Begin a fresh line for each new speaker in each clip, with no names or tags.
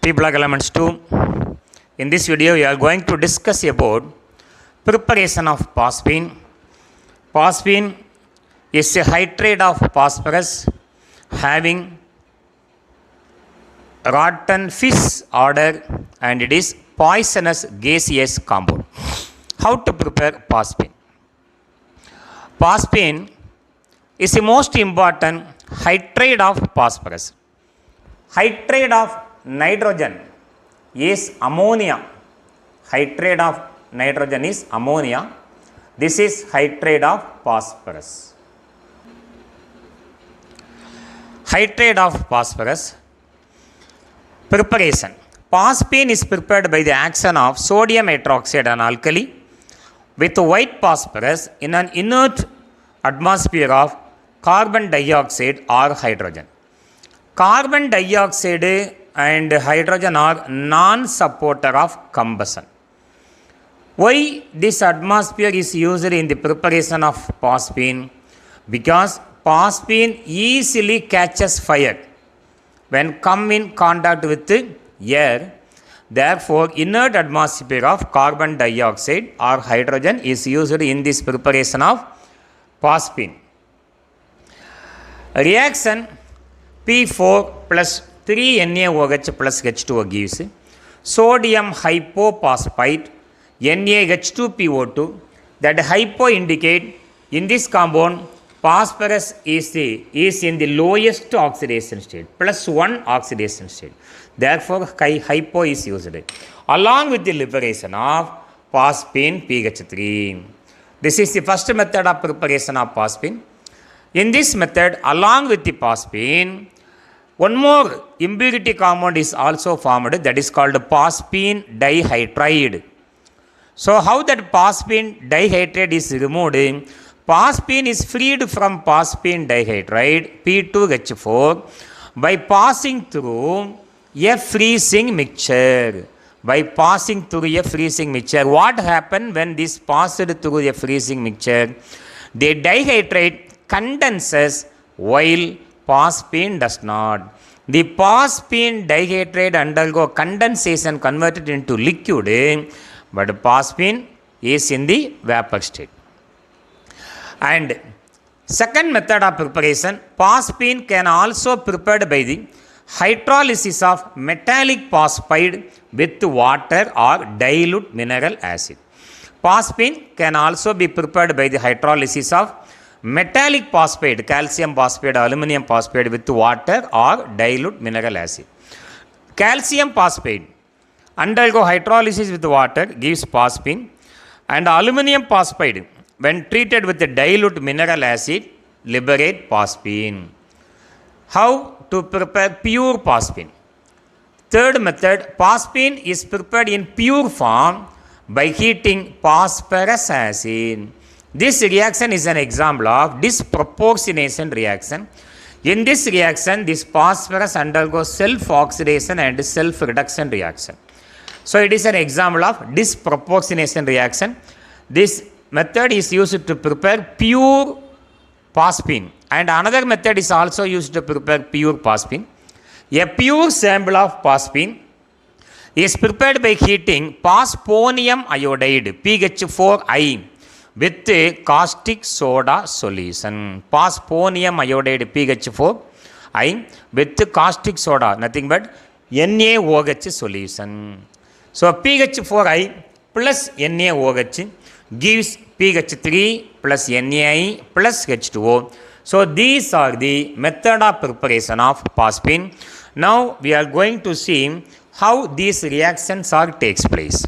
People of Elements 2. In this video, we are going to discuss about preparation of phosphine. Phosphine is a hydrate of phosphorus having rotten fish odor and it is poisonous gaseous compound. How to prepare phosphine? Phosphine is the most important hydrate of phosphorus. Hydrate of nitrogen is ammonia. Hydrate of nitrogen is ammonia. This is hydrate of phosphorus. Hydrate of phosphorus. Preparation. Phosphine is prepared by the action of sodium hydroxide on alkali with white phosphorus in an inert atmosphere of carbon dioxide or hydrogen. Carbon dioxide and hydrogen are non-supporter of combustion. Why this atmosphere is used in the preparation of phosphine? Because phosphine easily catches fire when come in contact with the air. Therefore, inert atmosphere of carbon dioxide or hydrogen is used in this preparation of phosphine. Reaction P4 plus 3NaOH plus H2O gives sodium hypophosphite NaH2PO2. That hypo indicate in this compound phosphorus is in the lowest oxidation state, plus 1 oxidation state. Therefore, hypo is used along with the liberation of phosphine PH3. This is the first method of preparation of phosphine. In this method, along with the phosphine, one more impurity compound is also formed, that is called phosphine dihydride. So, how that phosphine dihydride is removed? Phosphine is freed from phosphine dihydride P2H4 by passing through a freezing mixture. By passing through a freezing mixture. What happened when this passed through a freezing mixture? The dihydrate condenses while phosphine does not. The phosphine dihydrate undergo condensation converted into liquid, but phosphine is in the vapor state. And second method of preparation, phosphine can also be prepared by the hydrolysis of metallic phosphide with water or dilute mineral acid. Phosphine can also be prepared by the hydrolysis of metallic phosphide, calcium phosphide, aluminum phosphide with water or dilute mineral acid. Calcium phosphide undergo hydrolysis with water gives phosphine, and aluminum phosphide when treated with the dilute mineral acid liberate phosphine. How to prepare pure phosphine? Third method, phosphine is prepared in pure form by heating phosphorus acid. This reaction is an example of disproportionation reaction. In this reaction, this phosphorus undergoes self-oxidation and self-reduction reaction. So, it is an example of disproportionation reaction. This method is used to prepare pure phosphine, and another method is also used to prepare pure phosphine. A pure sample of phosphine is prepared by heating phosphonium iodide PH4I with caustic soda solution. Phosphonium iodide PH4I with caustic soda, nothing but NaOH solution. So, PH4I plus NaOH gives PH3 plus NaI plus H2O. So, these are the method of preparation of phosphine. Now, we are going to see how these reactions takes place.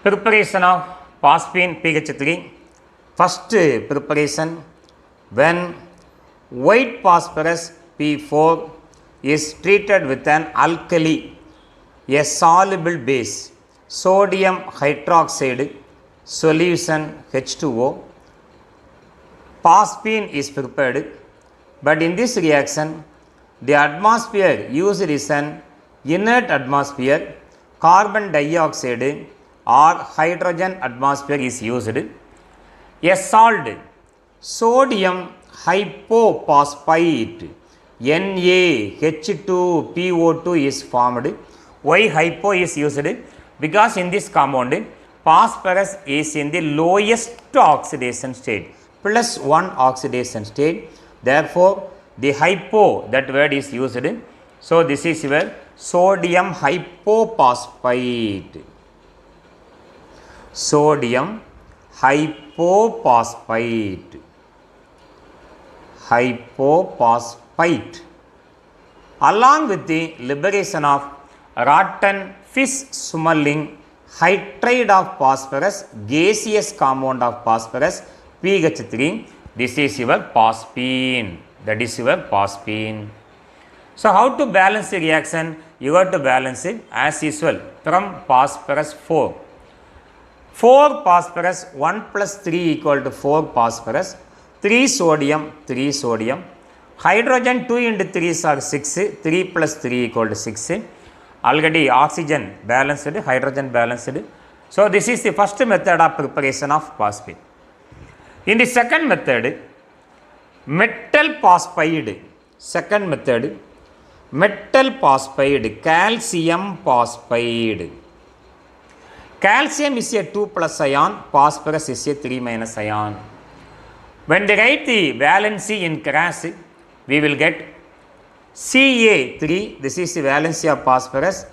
Preparation of phosphine PH3. First preparation, when white phosphorus P4 is treated with an alkali, a soluble base, sodium hydroxide solution H2O, phosphine is prepared, but in this reaction the atmosphere used is an inert atmosphere, carbon dioxide or hydrogen atmosphere is used. A salt, sodium hypophosphite NaH2PO2 is formed. Why hypo is used? Because in this compound, phosphorus is in the lowest oxidation state, +1 oxidation state. Therefore, the hypo, that word is used. So, this is your sodium hypophosphite. Sodium hypophosphite. Hypophosphite. Along with the liberation of rotten fish smelling hydride of phosphorus, gaseous compound of phosphorus, pH 3, this is your phosphine. That is your phosphine. So, how to balance the reaction? You got to balance it as usual from phosphorus 4. 4 phosphorus, 1 plus 3 equal to 4 phosphorus, 3 sodium, 3 sodium. Hydrogen 2 into 3 are 6, 3 plus 3 equal to 6. Already oxygen balanced, hydrogen balanced. So, this is the first method of preparation of phosphate. In the second method, metal phosphide. Second method, metal phosphide, calcium phosphide. Calcium is a 2 plus ion, phosphorus is a 3 minus ion. When they write the valency in cross, we will get Ca3, this is the valency of phosphorus,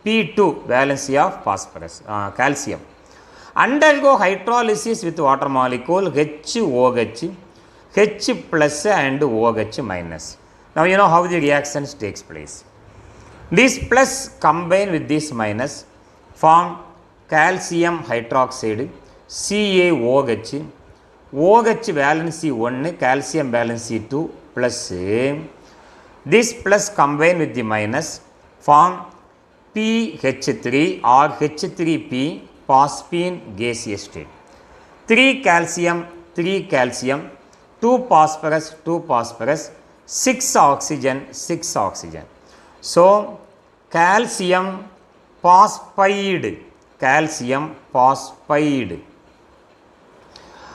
P2, valency of phosphorus, calcium. Undergo hydrolysis with water molecule HOH, H plus and OH minus. Now you know how the reactions takes place. This plus combine with this minus form calcium hydroxide, CaOH, OH valency 1, calcium valency 2 plus. This plus combine with the minus form PH3 or H3P, phosphine gaseous state. 3 calcium, 2 phosphorus, 2 phosphorus, 6 oxygen, 6 oxygen. So, calcium phosphide,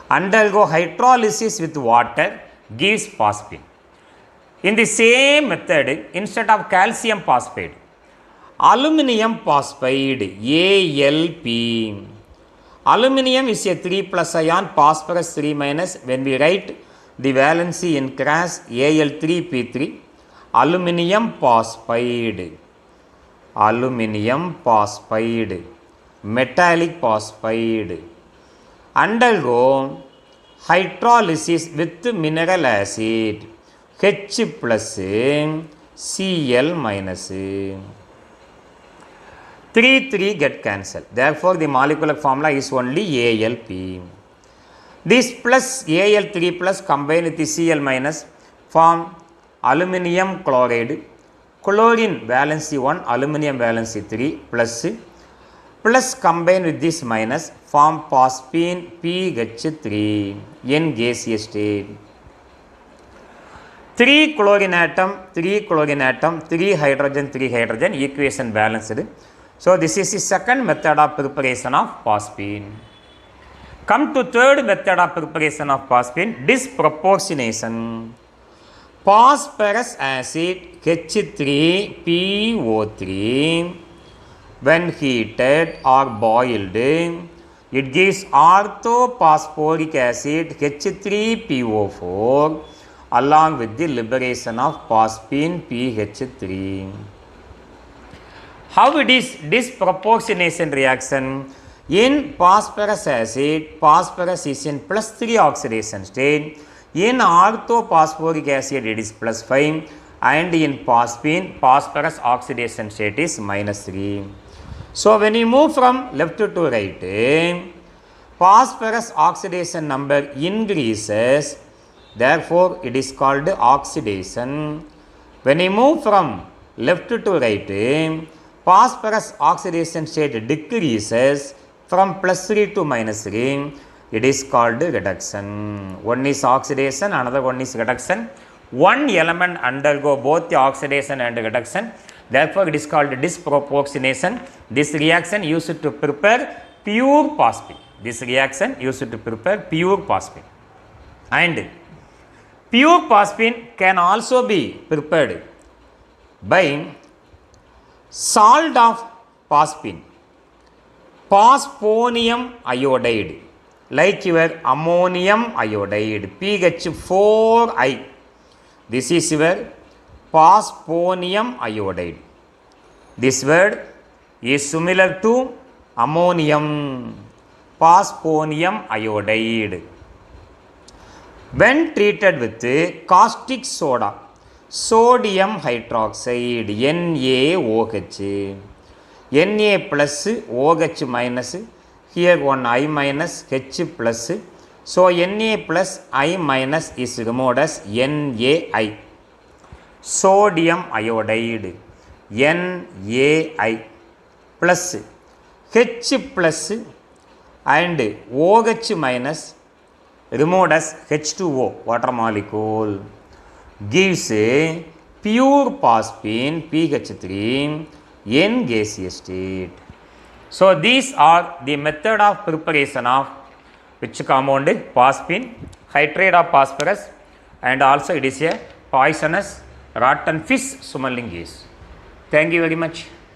undergo hydrolysis with water gives phosphine. In the same method, instead of calcium phosphide, aluminum phosphide, ALP. Aluminum is a 3 plus ion, phosphorus 3 minus. When we write the valency in cross, Al3P3, aluminum phosphide, metallic phosphide, undergo hydrolysis with mineral acid, H plus, Cl minus. 3 get cancelled. Therefore, the molecular formula is only ALP. This plus Al3 plus combine with the Cl minus form aluminum chloride, chlorine valency 1, aluminum valency 3 plus combine with this minus form phosphine PH3 in gaseous state. 3 chlorine atom, 3 hydrogen, equation balanced. So, this is the second method of preparation of phosphine. Come to third method of preparation of phosphine, disproportionation. Phosphorus acid H3PO3, when heated or boiled, it gives orthophosphoric acid H3PO4 along with the liberation of phosphine PH3. How it is disproportionation reaction? In phosphorus acid, phosphorus is in +3 oxidation state. In orthophosphoric acid, it is +5, and in phosphine, phosphorus oxidation state is -3. So, when you move from left to right, phosphorus oxidation number increases. Therefore, it is called oxidation. When you move from left to right, phosphorus oxidation state decreases from +3 to -3. It is called reduction. One is oxidation, another one is reduction. One element undergo both the oxidation and reduction. Therefore, it is called disproportionation. This reaction used to prepare pure phosphine. And Pure phosphine can also be prepared by salt of phosphine, phosphonium iodide, like your ammonium iodide, pH 4i. This is your phosphonium iodide. This word is similar to ammonium, phosphonium iodide. When treated with caustic soda, sodium hydroxide, NaOH, Na plus OH minus, here one I minus H plus, so Na plus I minus is removed as NaI, sodium iodide, NaI plus H plus and OH minus removed as H2O, water molecule, gives a pure phosphine pH 3 in gaseous state. So these are the method of preparation of which compound? Phosphine, hydrate of phosphorus, and also it is a poisonous rotten fish smelling gas. Thank you very much.